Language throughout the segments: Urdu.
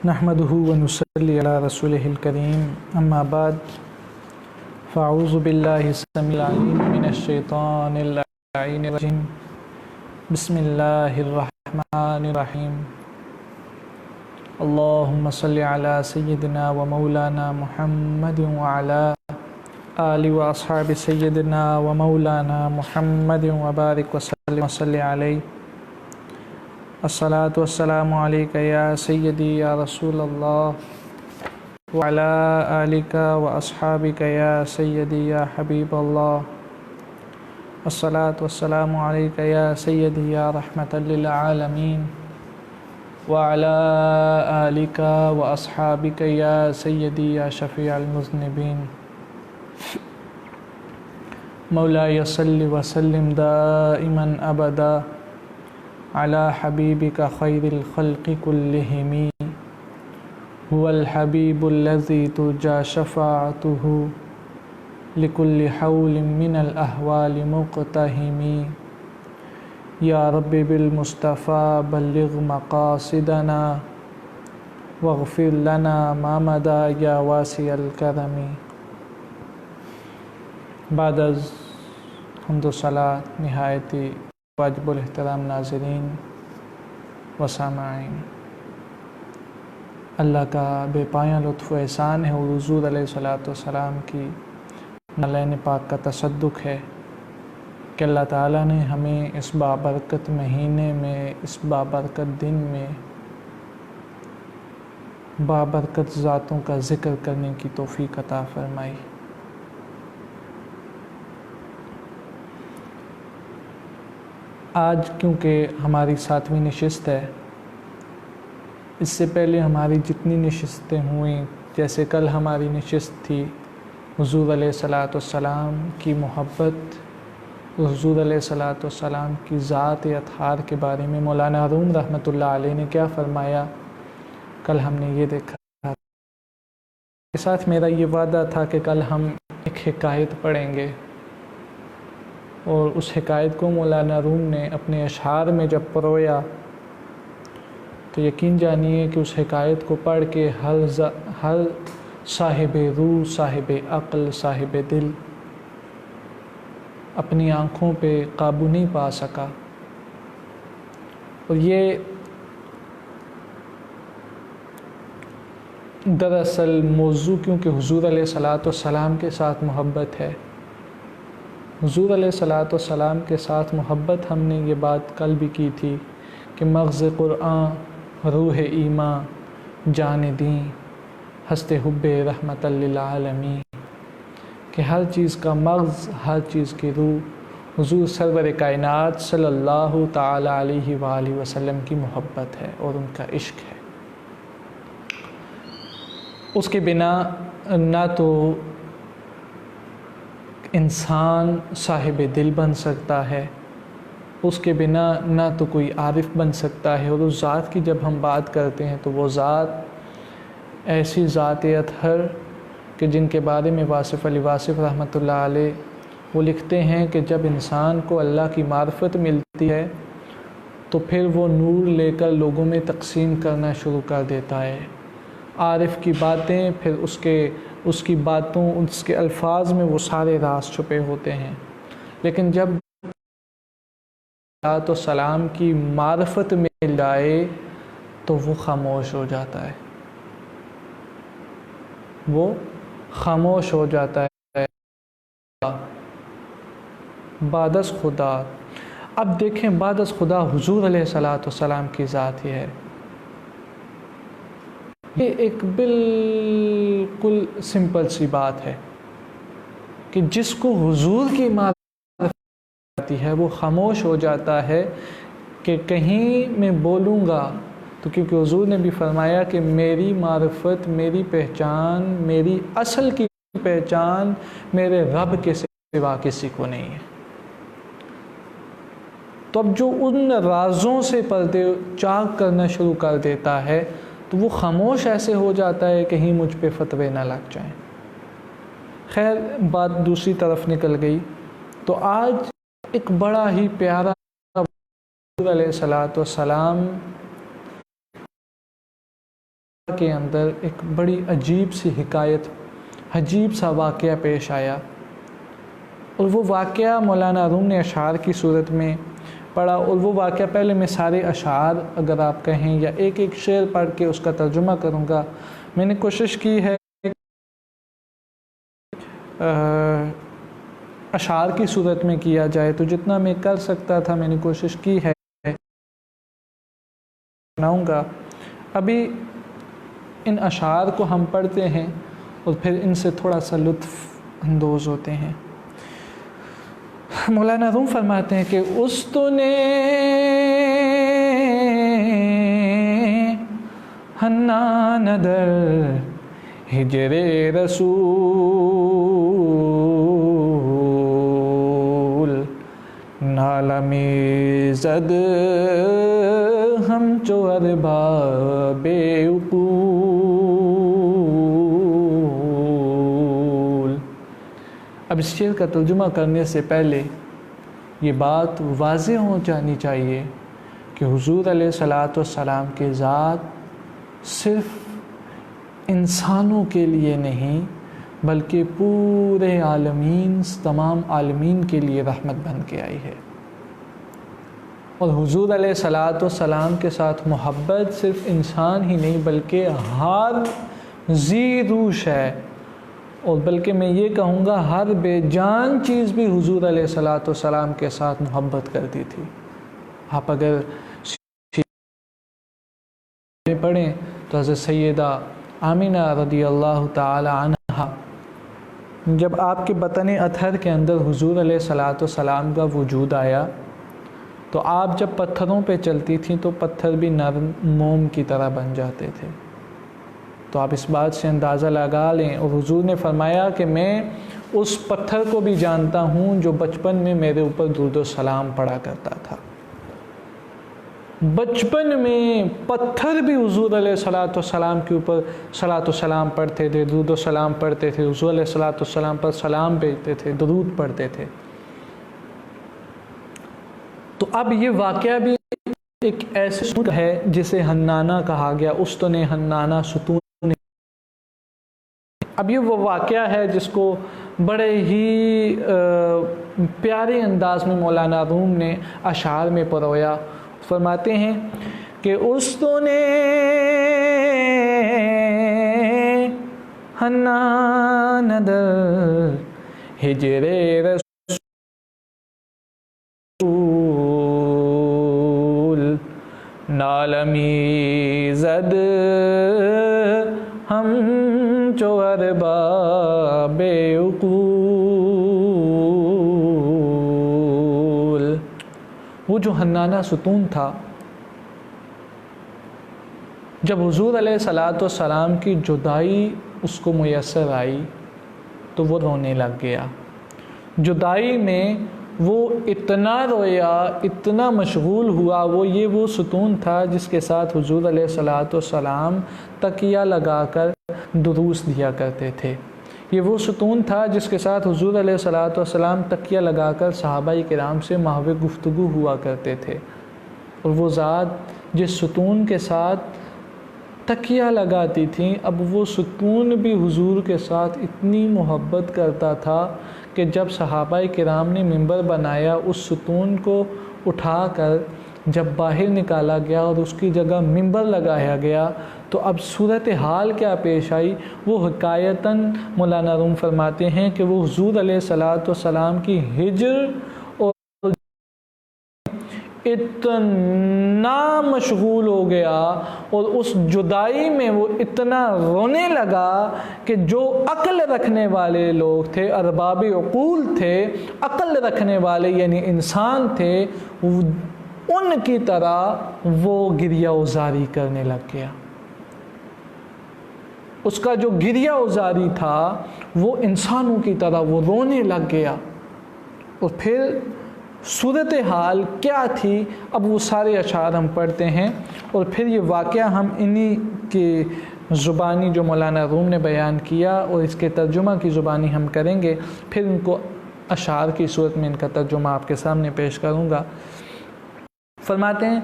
نحمده ونصلي على رسوله الكريم اما بعد فاعوذ بالله السميع العليم من الشيطان اللعين الرجيم بسم الله الرحمن الرحيم اللهم صل على سيدنا ومولانا محمد وعلى آل واصحاب سيدنا ومولانا محمد وبارك وسلم وصل عليه الصلاة والسلام عليك يا سيدي يا رسول الله وعلى آلك وأصحابك يا سيدي يا حبيب الله الصلاة والسلام عليك يا سيدي يا رحمة للعالمين وعلى آلك وأصحابك يا سيدي يا شفيع المذنبين مولاي صل وسلم دائما أبدا على حبيبك خير الخلق كلهم هو الحبيب الذي ترجى شفاعته لكل حول من الأهوال مقتهم يا رب بالمصطفى بلغ مقاصدنا واغفر لنا ما مدى يا واسع الكرم. بعد از حمد و صلاة نہایتی واجب الاحترام ناظرین و سامعین، اللہ کا بے پایاں لطف و احسان ہے اور حضور علیہ السلام کی نالین پاک کا تصدق ہے کہ اللہ تعالیٰ نے ہمیں اس بابرکت مہینے میں، اس بابرکت دن میں بابرکت ذاتوں کا ذکر کرنے کی توفیق عطا فرمائی۔ آج کیونکہ ہماری 7ویں نشست ہے، اس سے پہلے ہماری جتنی نشستیں ہوئیں، جیسے کل ہماری نشست تھی حضور علیہ السلام کی محبت، حضور علیہ السلام کی ذات اطہار کے بارے میں مولانا روم رحمۃ اللہ علیہ نے کیا فرمایا، کل ہم نے یہ دیکھا۔ کے ساتھ میرا یہ وعدہ تھا کہ کل ہم ایک حکایت پڑھیں گے، اور اس حکایت کو مولانا روم نے اپنے اشعار میں جب پرویا تو یقین جانیے کہ اس حکایت کو پڑھ کے ہر صاحب روح، صاحب عقل، صاحب دل اپنی آنکھوں پہ قابو نہیں پا سکا۔ اور یہ دراصل موضوع کیونکہ حضور علیہ السلام کے ساتھ محبت ہے، حضور علیہ السلام کے ساتھ محبت، ہم نے یہ بات کل بھی کی تھی کہ مغز قرآن، روح ایمان، جان دین، ہست حب رحمت للعالمین، کہ ہر چیز کا مغز، ہر چیز کی روح حضور سرور کائنات صلی اللہ تعالی علیہ وآلہ وسلم کی محبت ہے اور ان کا عشق ہے۔ اس کے بنا نہ تو انسان صاحب دل بن سکتا ہے، اس کے بنا نہ تو کوئی عارف بن سکتا ہے، اور اس ذات کی جب ہم بات کرتے ہیں تو وہ ذات ایسی ذات اطہر کہ جن کے بارے میں واصف علی واصف رحمۃ اللہ علیہ وہ لکھتے ہیں کہ جب انسان کو اللہ کی معرفت ملتی ہے تو پھر وہ نور لے کر لوگوں میں تقسیم کرنا شروع کر دیتا ہے۔ عارف کی باتیں، پھر اس کی باتوں، اس کے الفاظ میں وہ سارے راز چھپے ہوتے ہیں، لیکن جب السلام کی معرفت مل جائے تو وہ خاموش ہو جاتا ہے، وہ خاموش ہو جاتا ہے۔ بعد از خدا، اب دیکھیں بعد از خدا حضور علیہ السلام کی ذات ہی ہے۔ یہ ایک بالکل سمپل سی بات ہے کہ جس کو حضور کی معرفت آتی ہے وہ خاموش ہو جاتا ہے کہ کہیں میں بولوں گا تو، کیونکہ حضور نے بھی فرمایا کہ میری معرفت، میری پہچان، میری اصل کی پہچان میرے رب کے سوا کسی کو نہیں ہے۔ تو اب جو ان رازوں سے پردے چاک کرنا شروع کر دیتا ہے تو وہ خاموش ایسے ہو جاتا ہے کہیں مجھ پہ فتوے نہ لگ جائیں۔ خیر، بات دوسری طرف نکل گئی، تو آج ایک بڑا ہی پیارا حضور علیہ السلام کے اندر ایک بڑی عجیب سی حکایت، عجیب سا واقعہ پیش آیا، اور وہ واقعہ مولانا روم نے اشعار کی صورت میں پڑھا۔ اور وہ واقعہ پہلے میں سارے اشعار اگر آپ کہیں یا ایک ایک شعر پڑھ کے اس کا ترجمہ کروں گا۔ میں نے کوشش کی ہے اشعار کی صورت میں کیا جائے، تو جتنا میں کر سکتا تھا میں نے کوشش کی ہے سناؤں گا۔ ابھی ان اشعار کو ہم پڑھتے ہیں اور پھر ان سے تھوڑا سا لطف اندوز ہوتے ہیں۔ مولانا روم فرماتے ہیں کہ استنے حنان در ہجر رسول، نالمی زد ہم چو ارباب عقول۔ اب اس شعر کا ترجمہ کرنے سے پہلے یہ بات واضح ہو جانی چاہیے کہ حضور علیہ الصلاۃ والسلام کی ذات صرف انسانوں کے لیے نہیں بلکہ پورے عالمین، تمام عالمین کے لیے رحمت بن کے آئی ہے۔ اور حضور علیہ الصلاۃ والسلام کے ساتھ محبت صرف انسان ہی نہیں بلکہ ہر ذی روح ہے، اور بلکہ میں یہ کہوں گا ہر بے جان چیز بھی حضور علیہ الصلاۃ والسلام کے ساتھ محبت کرتی تھی۔ آپ اگر پڑھیں تو حضرت سیدہ آمینہ رضی اللہ تعالی عنہا جب آپ کے بطن اطہر کے اندر حضور علیہ الصلاۃ والسلام کا وجود آیا تو آپ جب پتھروں پہ چلتی تھیں تو پتھر بھی نرم موم کی طرح بن جاتے تھے۔ تو آپ اس بات سے اندازہ لگا لیں، اور حضور نے فرمایا کہ میں اس پتھر کو بھی جانتا ہوں جو بچپن میں میرے اوپر درود و سلام پڑھا کرتا تھا۔ بچپن میں پتھر بھی حضور علیہ الصلاۃ والسلام کے اوپر صلاۃ و سلام پڑھتے تھے، درود و سلام پڑھتے تھے، حضور علیہ الصلاۃ والسلام پر سلام بھیجتے تھے، درود پڑھتے تھے۔ تو اب یہ واقعہ بھی ایک ایسے ستون ہے جسے حنانہ کہا گیا، استن حنانہ ستون۔ اب یہ وہ واقعہ ہے جس کو بڑے ہی پیارے انداز میں مولانا روم نے اشعار میں پرویا۔ فرماتے ہیں کہ استن حنان در ہجر رسول، نالمی زد ہم چو ارباب عقول۔ وہ جو حنانہ ستون تھا، جب حضور علیہ الصلاۃ والسلام کی جدائی اس کو میسر آئی تو وہ رونے لگ گیا۔ جدائی میں وہ اتنا رویا، اتنا مشغول ہوا۔ وہ ستون تھا جس کے ساتھ حضور علیہ الصلاۃ والسلام تکیہ لگا کر دروس دیا کرتے تھے۔ یہ وہ ستون تھا جس کے ساتھ حضور علیہ الصلاۃ والسلام تکیہ لگا کر صحابہ کرام سے محو گفتگو ہوا کرتے تھے۔ اور وہ ذات جس ستون کے ساتھ تکیہ لگاتی تھیں، اب وہ ستون بھی حضور کے ساتھ اتنی محبت کرتا تھا کہ جب صحابہ کرام نے ممبر بنایا، اس ستون کو اٹھا کر جب باہر نکالا گیا اور اس کی جگہ ممبر لگایا گیا تو اب صورتحال کیا پیش آئی وہ حکایتاً مولانا روم فرماتے ہیں کہ وہ حضور علیہ الصلاۃ والسلام کی ہجر اور اتنا مشغول ہو گیا اور اس جدائی میں وہ اتنا رونے لگا کہ جو عقل رکھنے والے لوگ تھے، ارباب عقول تھے، عقل رکھنے والے یعنی انسان تھے، ان کی طرح وہ گریہ ازاری کرنے لگ گیا۔ اس کا جو گریہ ازاری تھا وہ انسانوں کی طرح وہ رونے لگ گیا۔ اور پھر صورتحال کیا تھی، اب وہ سارے اشعار ہم پڑھتے ہیں اور پھر یہ واقعہ ہم انہی کی زبانی جو مولانا روم نے بیان کیا اور اس کے ترجمہ کی زبانی ہم کریں گے، پھر ان کو اشعار کی صورت میں ان کا ترجمہ آپ کے سامنے پیش کروں گا۔ فرماتے ہیں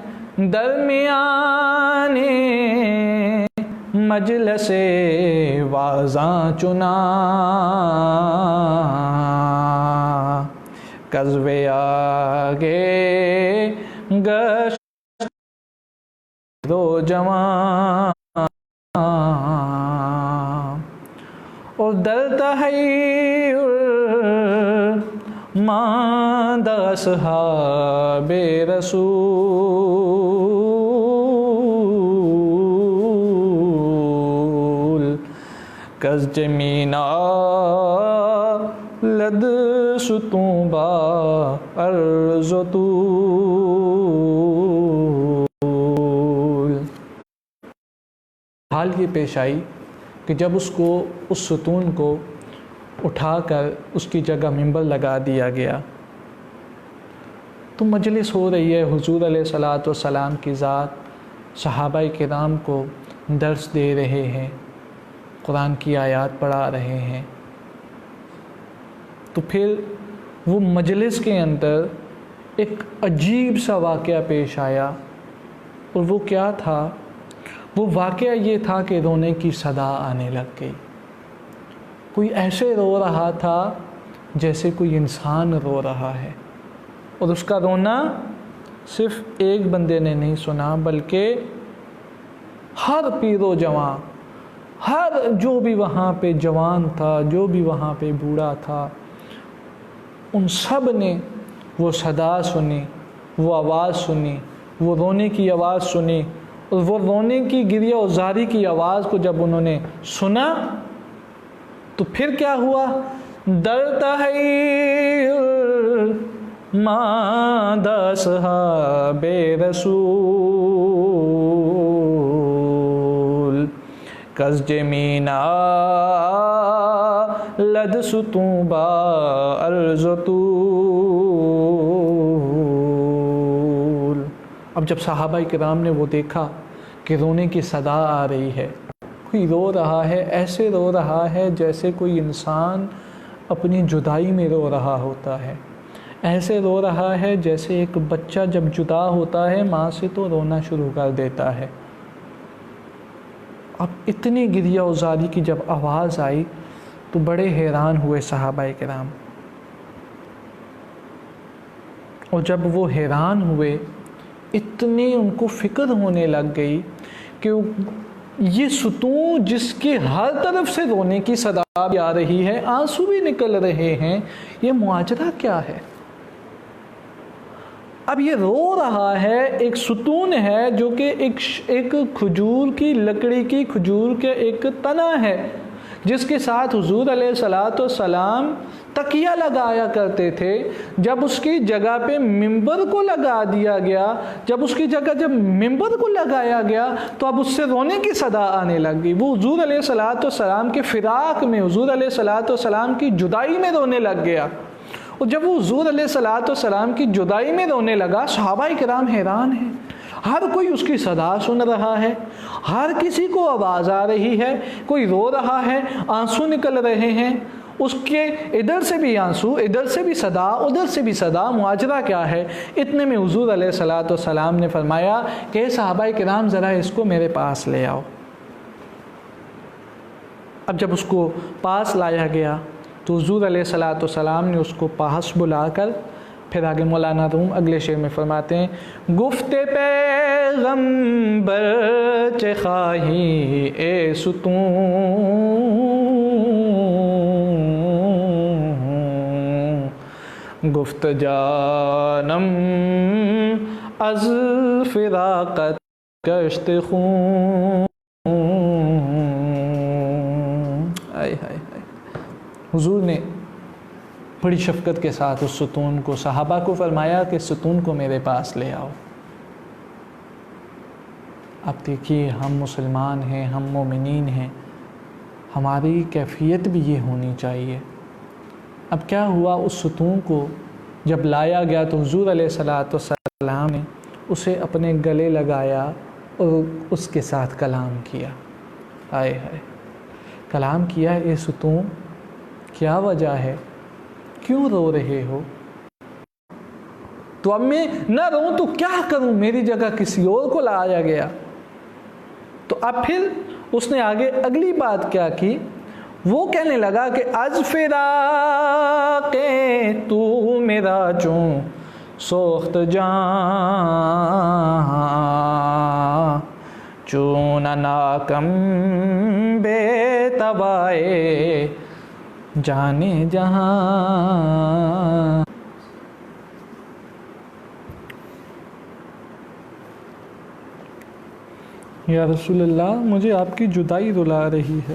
درمیان مجلس واعظاں چنا، قصبے آگے گشت دو جوان، اور در تحیر ماندہ اصحاب رسول، کز جمینا لد ستون با عرض و طول۔ حال یہ پیش آئی کہ جب اس ستون کو اٹھا کر اس کی جگہ منبر لگا دیا گیا تو مجلس ہو رہی ہے، حضور علیہ الصلاۃ والسلام کی ذات صحابہ کرام کو درس دے رہے ہیں، قرآن کی آیات پڑھا رہے ہیں۔ تو پھر وہ مجلس کے اندر ایک عجیب سا واقعہ پیش آیا، اور وہ کیا تھا؟ وہ واقعہ یہ تھا کہ رونے کی صدا آنے لگ گئی۔ کوئی ایسے رو رہا تھا جیسے کوئی انسان رو رہا ہے، اور اس کا رونا صرف ایک بندے نے نہیں سنا، بلکہ ہر پیر و جوان، ہر جو بھی وہاں پہ جوان تھا، جو بھی وہاں پہ بوڑھا تھا، ان سب نے وہ صدا سنی، وہ آواز سنی، وہ رونے کی آواز سنی، اور وہ رونے کی گریہ و زاری کی آواز کو جب انہوں نے سنا تو پھر کیا ہوا؟ در تحیر ماندہ اصحاب رسول، کز جمینا لد ستون با عرض و طول۔ اب جب صحابہ کرام نے وہ دیکھا کہ رونے کی صدا آ رہی ہے، کوئی رو رہا ہے، ایسے رو رہا ہے جیسے کوئی انسان اپنی جدائی میں رو رہا ہوتا ہے، ایسے رو رہا ہے جیسے ایک بچہ جب جدا ہوتا ہے ماں سے تو رونا شروع کر دیتا ہے۔ اب اتنی گریہ و زاری کی جب آواز آئی تو بڑے حیران ہوئے صحابہ کرام، اور جب وہ حیران ہوئے اتنی ان کو فکر ہونے لگ گئی کہ یہ ستون جس کے ہر طرف سے رونے کی صدا بھی آ رہی ہے، آنسو بھی نکل رہے ہیں، یہ ماجرا کیا ہے؟ اب یہ رو رہا ہے، ایک ستون ہے جو کہ ایک کھجور کی لکڑی کی، کھجور کے ایک تنا ہے جس کے ساتھ حضور علیہ الصلاۃ والسلام تکیہ لگایا کرتے تھے۔ جب اس کی جگہ پہ منبر کو لگا دیا گیا، جب اس کی جگہ جب منبر کو لگایا گیا تو اب اس سے رونے کی صدا آنے لگ گئی۔ وہ حضور علیہ الصلاۃ والسلام کے فراق میں، حضور علیہ الصلاۃ والسلام کی جدائی میں رونے لگ گیا، اور جب وہ حضور علیہ الصلاۃ والسلام کی جدائی میں رونے لگا، صحابہ کرام حیران ہیں، ہر کوئی اس کی صدا سن رہا ہے، ہر کسی کو آواز آ رہی ہے، کوئی رو رہا ہے، آنسو نکل رہے ہیں، اس کے ادھر سے بھی آنسو، ادھر سے بھی صدا، ادھر سے بھی صدا، ماجرا کیا ہے؟ اتنے میں حضور علیہ الصلاۃ والسلام نے فرمایا کہ صحابہ کرام ذرا اس کو میرے پاس لے آؤ۔ اب جب اس کو پاس لایا گیا تو حضور علیہ الصلاۃ والسلام نے اس کو پاس بلا کر پھر آگے مولانا روم اگلے شعر میں فرماتے ہیں، گفت پیغمبر چہ خواہی اے ستون، گفت جانم از فراقت گشت خون۔ حضور نے بڑی شفقت کے ساتھ اس ستون کو، صحابہ کو فرمایا کہ ستون کو میرے پاس لے آؤ۔ اب دیکھیے، ہم مسلمان ہیں، ہم مومنین ہیں، ہماری کیفیت بھی یہ ہونی چاہیے۔ اب کیا ہوا؟ اس ستون کو جب لایا گیا تو حضور علیہ الصلاۃ والسلام نے اسے اپنے گلے لگایا اور اس کے ساتھ کلام کیا۔ آئے ہائے، کلام کیا، اے ستون کیا وجہ ہے؟ کیوں رو رہے ہو؟ تو اب میں نہ رہوں تو کیا کروں؟ میری جگہ کسی اور کو لایا گیا۔ تو اب پھر اس نے آگے اگلی بات کیا کی؟ وہ کہنے لگا کہ از فراق تو میرا چوں سوخت جان، چون ناکم بے تبائے جانے جہاں۔ یا رسول اللہ، مجھے آپ کی جدائی رلا رہی ہے،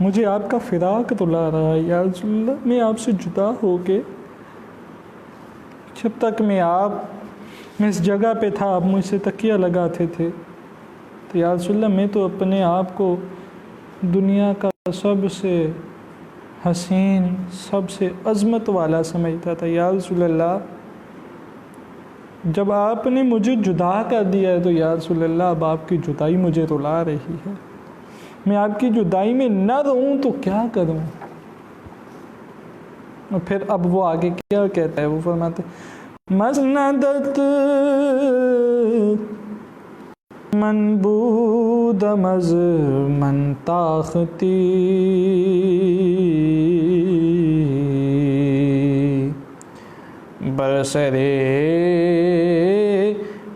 مجھے آپ کا فراق رلا رہا ہے۔ یا رسول اللہ، میں آپ سے جدا ہو کے، جب تک میں اس جگہ پہ تھا، آپ مجھ سے تکیہ لگاتے تھے، تو یا رسول اللہ میں تو اپنے آپ کو دنیا کا سب سے حسین، سب سے عظمت والا سمجھتا تھا۔ یا رسول اللہ، جب آپ نے مجھے جدا کر دیا ہے تو یا رسول اللہ اب آپ کی جدائی مجھے رلا رہی ہے، میں آپ کی جدائی میں نہ رہوں تو کیا کروں؟ اور پھر اب وہ آگے کیا کہتا ہے؟ وہ فرماتے مسندت من بود مز من تاختی، برسرے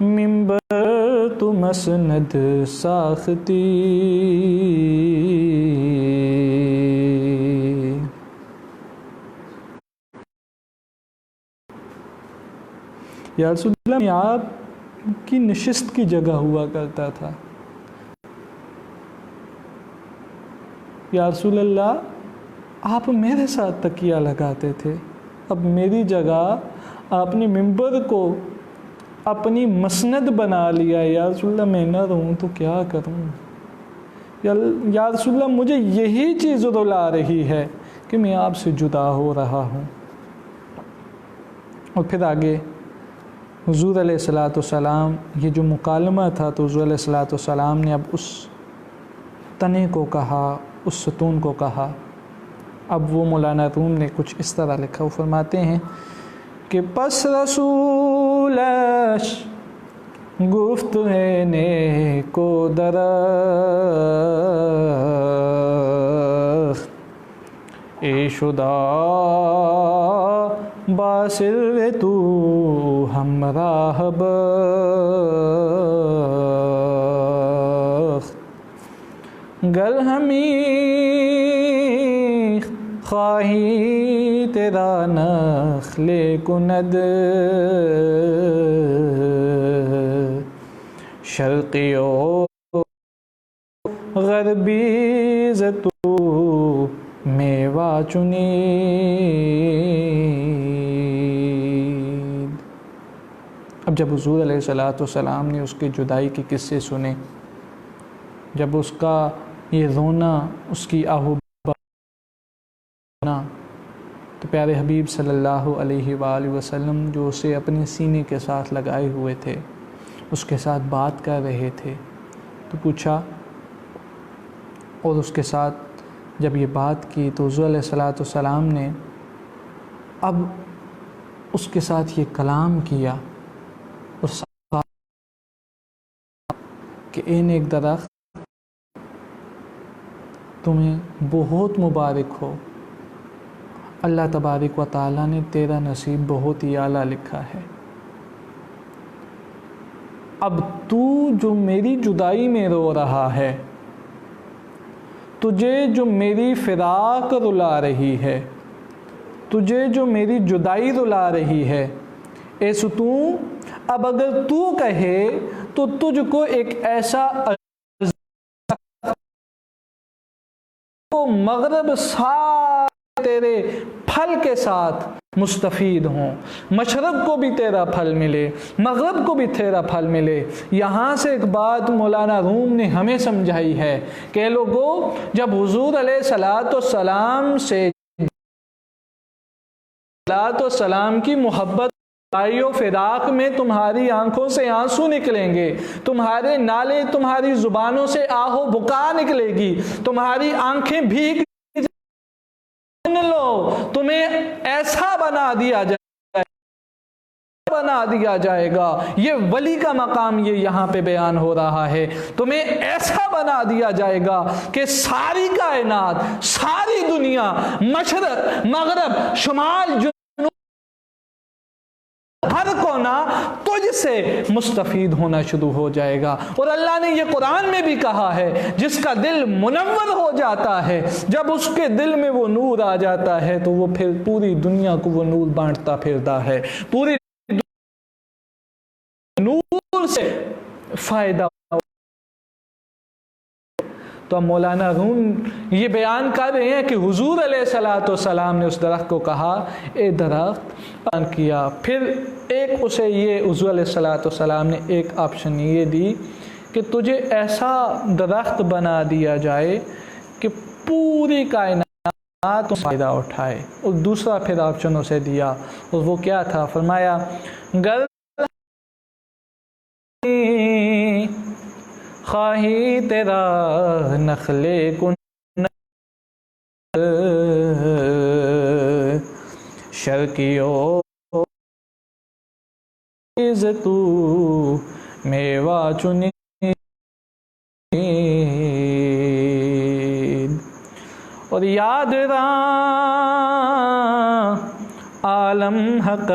ممبر تو مسند ساختی۔ یا رسول اللہ، میں آپ کی نشست کی جگہ ہوا کرتا تھا۔ یا رسول اللہ، آپ میرے ساتھ تکیہ لگاتے تھے، اب میری جگہ آپ نے ممبر کو اپنی مسند بنا لیا۔ یا رسول اللہ، میں نہ رہوں تو کیا کروں؟ یا رسول اللہ، مجھے یہی چیز رلا رہی ہے کہ میں آپ سے جدا ہو رہا ہوں۔ اور پھر آگے حضور علیہ السلام، یہ جو مکالمہ تھا تو حضور علیہ السلام نے اب اس تنے کو کہا، اس ستون کو کہا۔ اب وہ مولانا روم نے کچھ اس طرح لکھا، وہ فرماتے ہیں کہ پس رسولش گفت ہے نیکو درخت، اے شدا باسر تو ہمراہ بخت، گر ہمیں خواہی تیرا نخل کند، شرقی و غربی ز تو میوہ چنید۔ اب جب حضور علیہ السلام نے اس کی جدائی کے قصے سنے، جب اس کا یہ رونا، اس کی آہو تو پیارے حبیب صلی اللہ علیہ وآلہ وسلم جو اسے اپنے سینے کے ساتھ لگائے ہوئے تھے، اس کے ساتھ بات کر رہے تھے، تو پوچھا، اور اس کے ساتھ جب یہ بات کی تو حضور علیہ السلام نے اب اس کے ساتھ یہ کلام کیا اور کہ اے نیک درخت، تمہیں بہت مبارک ہو، اللہ تبارک و تعالیٰ نے تیرا نصیب بہت ہی اعلیٰ لکھا ہے۔ اب تو جو میری جدائی میں رو رہا ہے، تجھے جو میری فراق رلا رہی ہے، تجھے جو میری جدائی رلا رہی ہے، اے ستون، اب اگر تو کہے تو تجھ کو ایک ایسا مغرب سارے تیرے پھل کے ساتھ مستفید ہوں، مشرق کو بھی تیرا پھل ملے، مغرب کو بھی تیرا پھل ملے۔ یہاں سے ایک بات مولانا روم نے ہمیں سمجھائی ہے کہ لوگوں، جب حضور علیہ السلام کی محبت و فراق میں تمہاری آنکھوں سے آنسو نکلیں گے، تمہارے نالے، تمہاری زبانوں سے آہو بکا نکلے گی، تمہاری آنکھیں بھیگ لو، تمہیں ایسا بنا دیا جائے بنا دیا جائے گا. یہ ولی کا مقام یہ یہاں پہ بیان ہو رہا ہے. تمہیں ایسا بنا دیا جائے گا کہ ساری کائنات، ساری دنیا، مشرق، مغرب، شمال، جنوب، ہر کونا تجھ سے مستفید ہونا شروع ہو جائے گا. اور اللہ نے یہ قرآن میں بھی کہا ہے جس کا دل منور ہو جاتا ہے، جب اس کے دل میں وہ نور آ جاتا ہے تو وہ پھر پوری دنیا کو وہ نور بانٹتا پھرتا ہے، پوری نور سے فائدہ. تو اب مولانا روم یہ بیان کر رہے ہیں کہ حضور علیہ السلام نے اس درخت کو کہا اے درخت بیان کیا. پھر ایک اسے یہ حضور علیہ السلام نے ایک آپشن یہ دی کہ تجھے ایسا درخت بنا دیا جائے کہ پوری کائنات فائدہ اٹھائے. اور دوسرا پھر آپشن اسے دیا، اور وہ کیا تھا؟ فرمایا گر خواہی تیرا نخلے کن شرکیو تو میوہ چنی اور یاد رہا عالم حق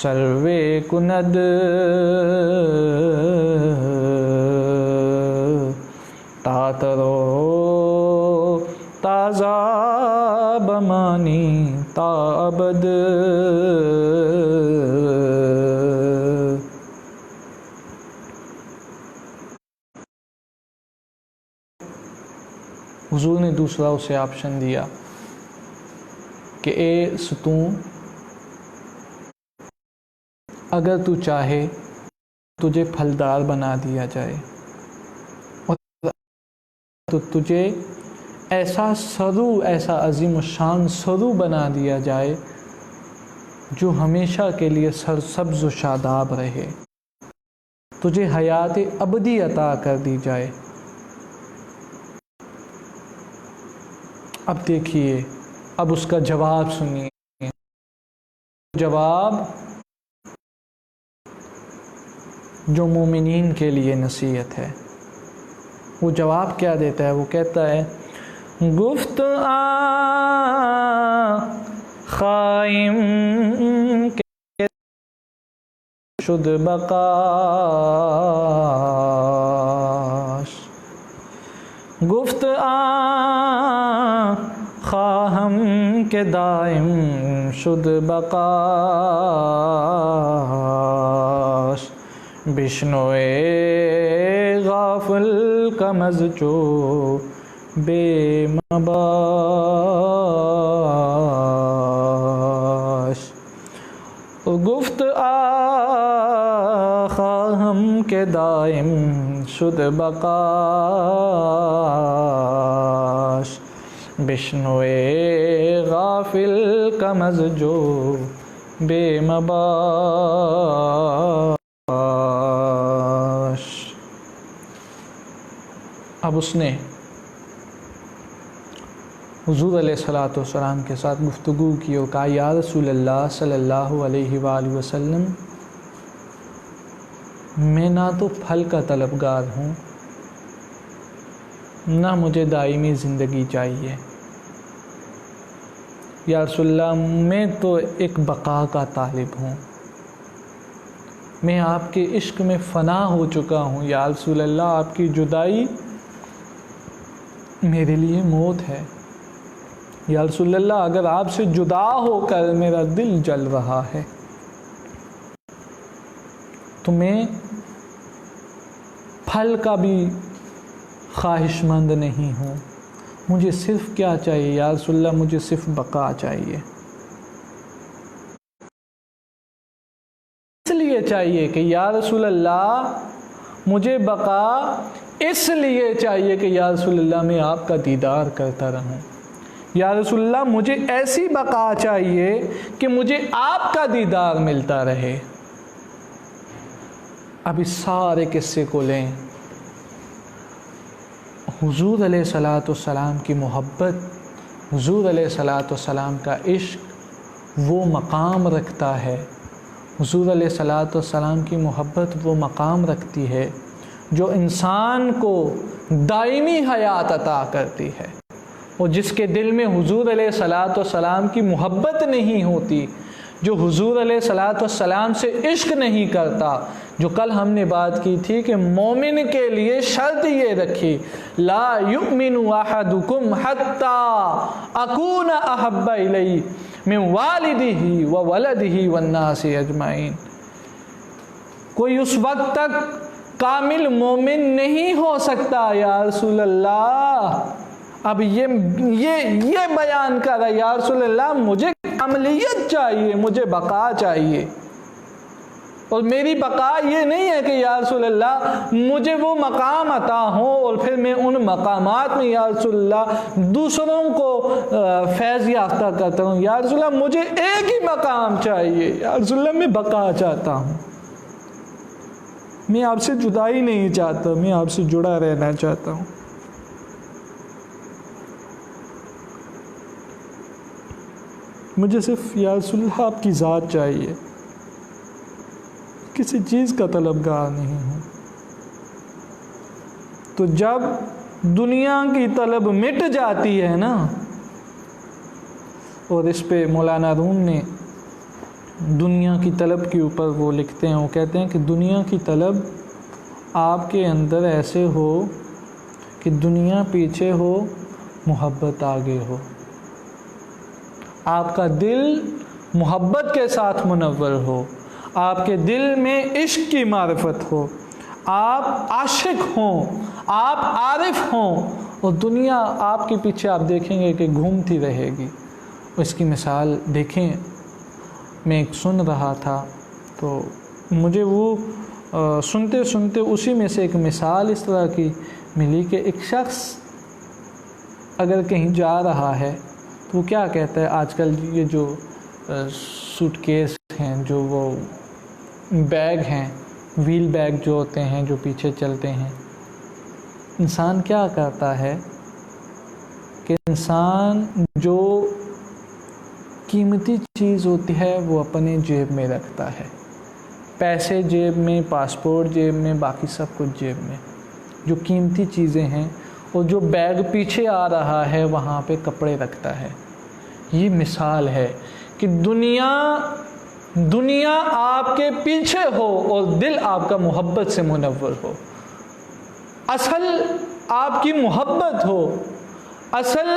سروے کند تاترو تازہ بمانی تابد. حضور نے دوسرا اسے آپشن دیا کہ اے ستون، اگر تو چاہے تجھے پھلدار بنا دیا جائے تو تجھے ایسا سرو، ایسا عظیم الشان سرو بنا دیا جائے جو ہمیشہ کے لیے سرسبز و شاداب رہے، تجھے حیات ابدی عطا کر دی جائے. اب دیکھیے، اب اس کا جواب سنیے. جواب جو مومنین کے لیے نصیحت ہے. وہ جواب کیا دیتا ہے؟ وہ کہتا ہے گفت خائم کے شد بقاش، گفت خواہم کے دائم شد بقاش، بشنوے غافل کمز چو بے مباش. گفت خواہم کے دائم شد بقاش، بشنوے غافل کمز جو بے مباش. اب اس نے حضور علیہ السلام کے ساتھ گفتگو کی اور کہا یا رسول اللہ صلی اللہ علیہ وآلہ وسلم، میں نہ تو پھل کا طلبگار ہوں، نہ مجھے دائمی زندگی چاہیے. یا رسول اللہ، میں تو ایک بقا کا طالب ہوں، میں آپ کے عشق میں فنا ہو چکا ہوں. یا رسول اللہ، آپ کی جدائی میرے لیے موت ہے. یا رسول اللہ، اگر آپ سے جدا ہو کر میرا دل جل رہا ہے تو میں پھل کا بھی خواہش مند نہیں ہوں. مجھے صرف کیا چاہیے یا رسول اللہ؟ مجھے صرف بقا چاہیے. اس لیے چاہیے کہ یا رسول اللہ مجھے بقا اس لیے چاہیے کہ یا رسول اللہ میں آپ کا دیدار کرتا رہوں. یا رسول اللہ مجھے ایسی بقا چاہیے کہ مجھے آپ کا دیدار ملتا رہے. اب اس سارے قصے کو لیں. حضور علیہ السلام کی محبت، حضور علیہ السلام کا عشق وہ مقام رکھتا ہے، حضور علیہ الصلاۃ والسلام کی محبت وہ مقام رکھتی ہے جو انسان کو دائمی حیات عطا کرتی ہے، اور جس کے دل میں حضور علیہ الصلاۃ والسلام کی محبت نہیں ہوتی، جو حضور علیہ الصلاۃ والسلام سے عشق نہیں کرتا، جو کل ہم نے بات کی تھی کہ مومن کے لیے شرط یہ رکھی، لا یؤمن احدکم حتی اکون احب الیہ من والدہ وولدہ والناس اجمعین، کوئی اس وقت تک کامل مومن نہیں ہو سکتا یا رسول اللہ۔ اب یہ بیان کر رہا یا رسول اللہ مجھے کاملیت چاہیے، مجھے بقا چاہیے، اور میری بقا یہ نہیں ہے کہ یا رسول اللہ مجھے وہ مقام عطا ہو اور پھر میں ان مقامات میں یا رسول اللہ دوسروں کو فیض یافتہ کرتا ہوں۔ یا رسول اللہ مجھے ایک ہی مقام چاہیے، یا رسول اللہ میں بقا چاہتا ہوں، میں آپ سے جدائی نہیں چاہتا، میں آپ سے جڑا رہنا چاہتا ہوں۔ مجھے صرف یا رسول اللہ آپ کی ذات چاہیے، کسی چیز کا طلبگار نہیں ہوں۔ تو جب دنیا کی طلب مٹ جاتی ہے نا، اور اس پہ مولانا روم نے دنیا کی طلب کے اوپر وہ لکھتے ہیں، وہ کہتے ہیں کہ دنیا کی طلب آپ کے اندر ایسے ہو کہ دنیا پیچھے ہو، محبت آگے ہو، آپ کا دل محبت کے ساتھ منور ہو، آپ کے دل میں عشق کی معرفت ہو، آپ عاشق ہوں، آپ عارف ہوں، اور دنیا آپ کے پیچھے آپ دیکھیں گے کہ گھومتی رہے گی۔ اس کی مثال دیکھیں، میں ایک سن رہا تھا تو مجھے وہ سنتے سنتے اسی میں سے ایک مثال اس طرح کی ملی کہ ایک شخص اگر کہیں جا رہا ہے تو وہ کیا کہتا ہے، آج کل یہ جو سوٹ کیس ہیں، جو وہ بیگ ہیں، ویل بیگ جو ہوتے ہیں جو پیچھے چلتے ہیں، انسان کیا کرتا ہے کہ انسان جو قیمتی چیز ہوتی ہے وہ اپنے جیب میں رکھتا ہے، پیسے جیب میں، پاسپورٹ جیب میں، باقی سب کچھ جیب میں، جو قیمتی چیزیں ہیں، اور جو بیگ پیچھے آ رہا ہے وہاں پہ کپڑے رکھتا ہے۔ یہ مثال ہے کہ دنیا آپ کے پیچھے ہو اور دل آپ کا محبت سے منور ہو، اصل آپ کی محبت ہو، اصل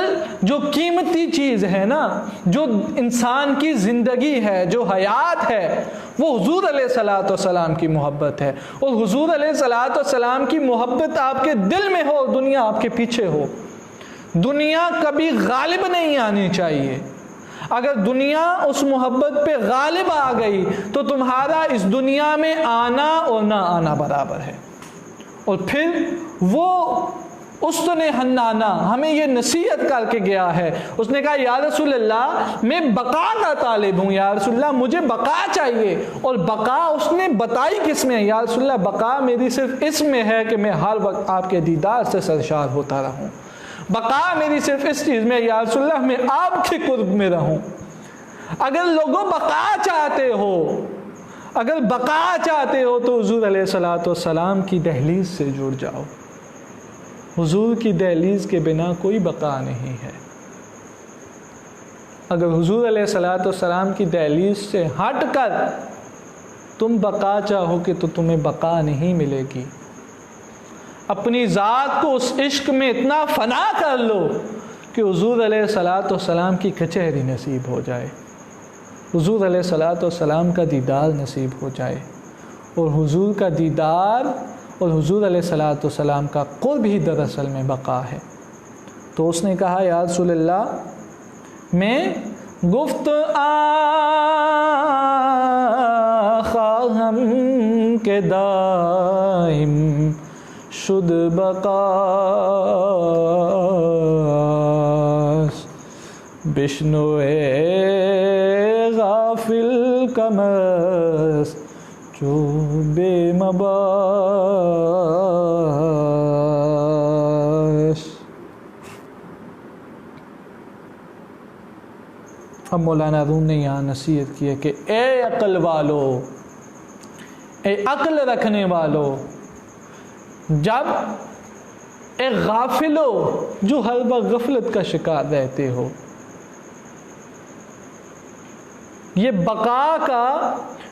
جو قیمتی چیز ہے نا، جو انسان کی زندگی ہے، جو حیات ہے، وہ حضور علیہ الصلاۃ والسلام کی محبت ہے، اور حضور علیہ الصلاۃ والسلام کی محبت آپ کے دل میں ہو اور دنیا آپ کے پیچھے ہو۔ دنیا کبھی غالب نہیں آنی چاہیے، اگر دنیا اس محبت پہ غالب آ گئی تو تمہارا اس دنیا میں آنا اور نہ آنا برابر ہے۔ اور پھر وہ استن حنانہ ہمیں یہ نصیحت کر کے گیا ہے، اس نے کہا یا رسول اللہ میں بقا کا طالب ہوں، یا رسول اللہ مجھے بقا چاہیے، اور بقا اس نے بتائی کس میں ہے، یا رسول اللہ بقا میری صرف اس میں ہے کہ میں ہر وقت آپ کے دیدار سے سرشار ہوتا رہوں، بقا میری صرف اس چیز میں، یا رسول اللہ میں آپ کے قرب میں رہوں۔ اگر لوگوں بقا چاہتے ہو، اگر بقا چاہتے ہو تو حضور علیہ الصلاۃ والسلام کی دہلیز سے جڑ جاؤ، حضور کی دہلیز کے بنا کوئی بقا نہیں ہے۔ اگر حضور علیہ الصلاۃ والسلام کی دہلیز سے ہٹ کر تم بقا چاہو گے تو تمہیں بقا نہیں ملے گی۔ اپنی ذات کو اس عشق میں اتنا فنا کر لو کہ حضور علیہ الصلاۃ والسلام کی کچہری نصیب ہو جائے، حضور علیہ الصلاۃ والسلام کا دیدار نصیب ہو جائے، اور حضور کا دیدار اور حضور علیہ الصلاۃ والسلام کا قرب ہی دراصل میں بقا ہے۔ تو اس نے کہا یا رسول اللہ میں گفت خواہم کے دائم شد بقاس، بشنوے غافل کمس جو بے مباش۔ اب مولانا روم نے یہاں نصیحت کی ہے کہ اے عقل والو، اے عقل رکھنے والو، جب اے غافلو جو ہر وقت غفلت کا شکار رہتے ہو، یہ بقا کا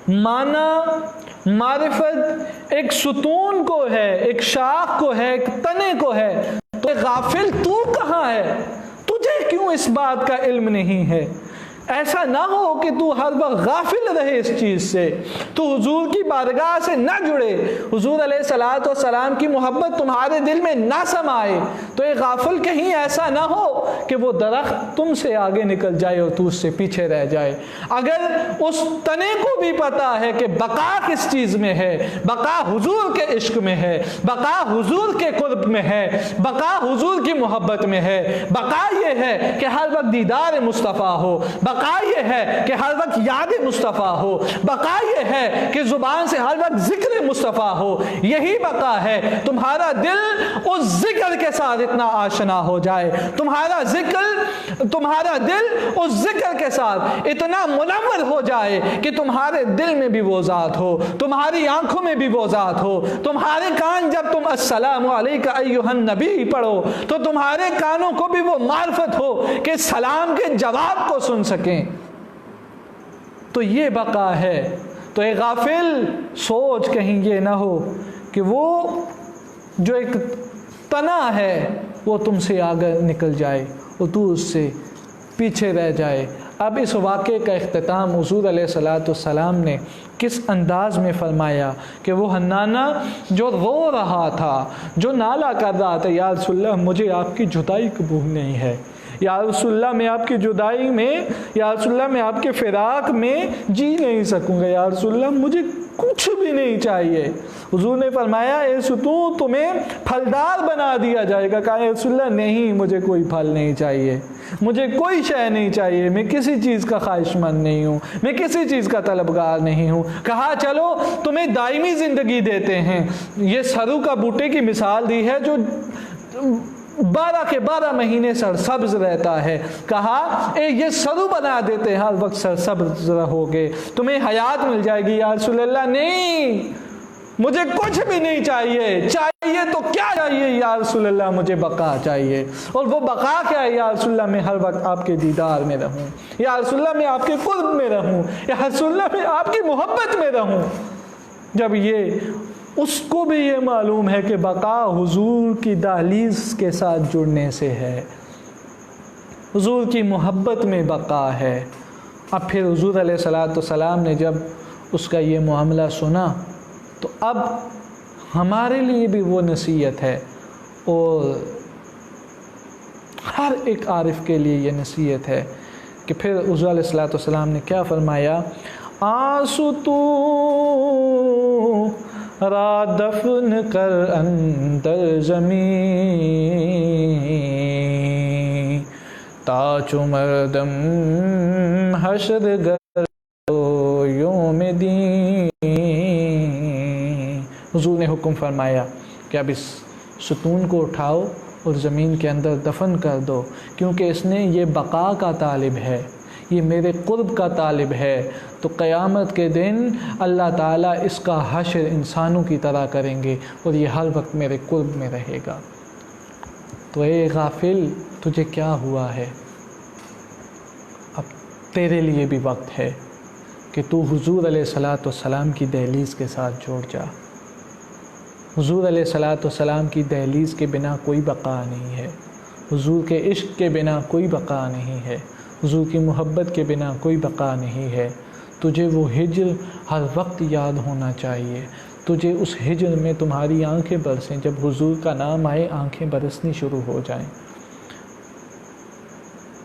معنی معرفت ایک ستون کو ہے، ایک شاخ کو ہے، ایک تنے کو ہے، تو غافل تو کہاں ہے؟ تجھے کیوں اس بات کا علم نہیں ہے؟ ایسا نہ ہو کہ تو ہر وقت غافل رہے اس چیز سے، تو حضور کی بارگاہ سے نہ جڑے، حضور علیہ الصلوۃ والسلام کی محبت تمہارے دل میں نہ سمائے، تو یہ غافل کہیں ایسا نہ ہو کہ وہ درخت تم سے آگے نکل جائے اور تو اس سے پیچھے رہ جائے۔ اگر اس تنے کو بھی پتا ہے کہ بقا کس چیز میں ہے، بقا حضور کے عشق میں ہے، بقا حضور کے قرب میں ہے، بقا حضور کی محبت میں ہے، بقا یہ ہے کہ ہر وقت دیدار مصطفیٰ ہو، بقا یہ ہے کہ ہر وقت یاد مصطفیٰ ہو، بقا یہ ہے کہ زبان سے ہر وقت ذکر مصطفیٰ ہو، یہی بقا ہے۔ تمہارا دل اس ذکر کے ساتھ اتنا آشنا ہو جائے، تمہارا دل اس ذکر کے ساتھ اتنا منور ہو جائے کہ تمہارے دل میں بھی وہ ذات ہو، تمہاری آنکھوں میں بھی وہ ذات ہو، تمہارے کان جب تم السلام علیکہ ایھا النبی پڑھو تو تمہارے کانوں کو بھی وہ معرفت ہو کہ سلام کے جواب کو سن سکیں۔ تو یہ بقا ہے۔ تو اے غافل، سوچ کہیں یہ نہ ہو کہ وہ جو ایک تنا ہے وہ تم سے آگے نکل جائے اور تو اس سے پیچھے رہ جائے۔ اب اس واقعے کا اختتام حضور علیہ الصلوۃ والسلام نے کس انداز میں فرمایا کہ وہ حنانہ جو رو رہا تھا، جو نالہ کر رہا تھا، یا رسول اللہ مجھے آپ کی جدائی قبول نہیں ہے، یا رسول اللہ میں آپ کی جدائی میں، یا رسول اللہ میں آپ کے فراق میں جی نہیں سکوں گا، یا رسول اللہ مجھے کچھ بھی نہیں چاہیے۔ حضور نے فرمایا اے ستون تمہیں پھلدار بنا دیا جائے گا۔ کہا اے رسول اللہ نہیں، مجھے کوئی پھل نہیں چاہیے، مجھے کوئی شے نہیں چاہیے، میں کسی چیز کا خواہش مند نہیں ہوں، میں کسی چیز کا طلبگار نہیں ہوں۔ کہا چلو تمہیں دائمی زندگی دیتے ہیں۔ یہ سرو کا بوٹے کی مثال دی ہے جو 12 کے 12 مہینے سرسبز رہتا ہے۔ کہا اے یہ سرو بنا دیتے ہیں، ہر وقت سرسبز رہوگے، تمہیں حیات مل جائے گی۔ یا رسول اللہ نہیں، مجھے کچھ بھی نہیں چاہیے، چاہیے تو کیا چاہیے یا رسول اللہ، مجھے بقا چاہیے۔ اور وہ بقا کیا ہے؟ یا رسول اللہ میں ہر وقت آپ کے دیدار میں رہوں، یا رسول اللہ میں آپ کے قرب میں رہوں، یا رسول اللہ میں آپ کی محبت میں رہوں۔ جب یہ اس کو بھی یہ معلوم ہے کہ بقا حضور کی دہلیز کے ساتھ جڑنے سے ہے، حضور کی محبت میں بقا ہے۔ اب پھر حضور علیہ الصلوۃ والسلام نے جب اس کا یہ معاملہ سنا تو اب ہمارے لیے بھی وہ نصیحت ہے، اور ہر ایک عارف کے لیے یہ نصیحت ہے کہ پھر حضور علیہ الصلوۃ والسلام نے کیا فرمایا؟ آنسو تو را دفن کر اندر زمین، تاج و مردم حشر گر یوم دین۔ حضور نے حکم فرمایا کہ اب اس ستون کو اٹھاؤ اور زمین کے اندر دفن کر دو، کیونکہ اس نے یہ بقا کا طالب ہے، یہ میرے قرب کا طالب ہے، تو قیامت کے دن اللہ تعالیٰ اس کا حشر انسانوں کی طرح کریں گے اور یہ ہر وقت میرے قرب میں رہے گا۔ تو اے غافل، تجھے کیا ہوا ہے؟ اب تیرے لیے بھی وقت ہے کہ تو حضور علیہ الصلوۃ والسلام کی دہلیز کے ساتھ جوڑ جا۔ حضور علیہ الصلوۃ والسلام کی دہلیز کے بنا کوئی بقا نہیں ہے، حضور کے عشق کے بنا کوئی بقا نہیں ہے، حضور کی محبت کے بنا کوئی بقا نہیں ہے۔ تجھے وہ ہجر ہر وقت یاد ہونا چاہیے، تجھے اس ہجر میں تمہاری آنکھیں برسیں، جب حضور کا نام آئے آنکھیں برسنی شروع ہو جائیں۔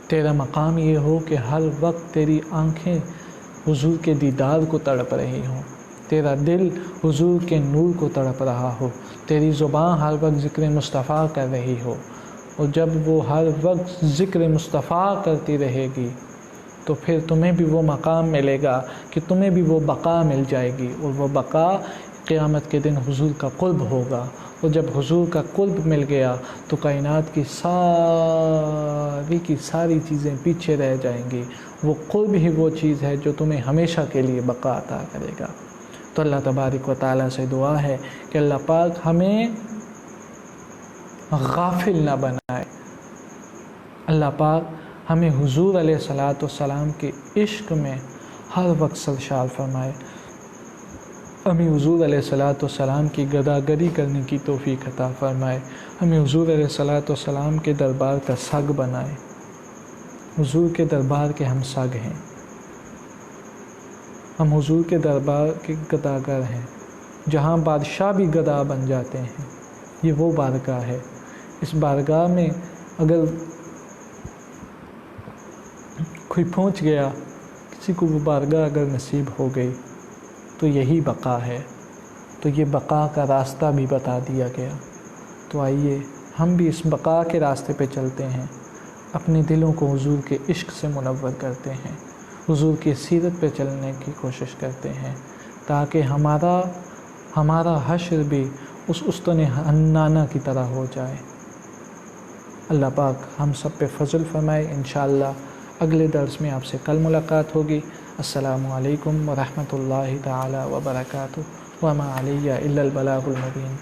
تیرا مقام یہ ہو کہ ہر وقت تیری آنکھیں حضور کے دیدار کو تڑپ رہی ہوں، تیرا دل حضور کے نور کو تڑپ رہا ہو، تیری زبان ہر وقت ذکر مصطفیٰ کر رہی ہو، اور جب وہ ہر وقت ذکر مصطفیٰ کرتی رہے گی تو پھر تمہیں بھی وہ مقام ملے گا کہ تمہیں بھی وہ بقا مل جائے گی، اور وہ بقا قیامت کے دن حضور کا قرب ہوگا، اور جب حضور کا قرب مل گیا تو کائنات کی ساری چیزیں پیچھے رہ جائیں گی۔ وہ قرب ہی وہ چیز ہے جو تمہیں ہمیشہ کے لیے بقا عطا کرے گا۔ تو اللہ تبارک و تعالیٰ سے دعا ہے کہ اللہ پاک ہمیں غافل نہ بنائے، اللہ پاک ہمیں حضور علیہ السلام کے عشق میں ہر وقت سرشار فرمائے، ہمیں حضور علیہ السلام کی گداگری کرنے کی توفیق عطا فرمائے، ہمیں حضور علیہ السلام کے دربار کا سگ بنائے۔ حضور کے دربار کے ہم سگ ہیں، ہم حضور کے دربار کے گداگر ہیں، جہاں بادشاہ بھی گدا بن جاتے ہیں۔ یہ وہ بارگاہ ہے، اس بارگاہ میں اگر کوئی پہنچ گیا، کسی کو وہ بارگاہ اگر نصیب ہو گئی تو یہی بقا ہے۔ تو یہ بقا کا راستہ بھی بتا دیا گیا۔ تو آئیے ہم بھی اس بقا کے راستے پہ چلتے ہیں، اپنے دلوں کو حضور کے عشق سے منور کرتے ہیں، حضور کی سیرت پہ چلنے کی کوشش کرتے ہیں، تاکہ ہمارا حشر بھی اس استن حنانہ کی طرح ہو جائے۔ اللہ پاک ہم سب پہ فضل فرمائے۔ انشاءاللہ اگلے درس میں آپ سے کل ملاقات ہوگی۔ السلام علیکم ورحمۃ اللہ تعالی وبرکاتہ۔ وما علیہ الا البلاغ المبین۔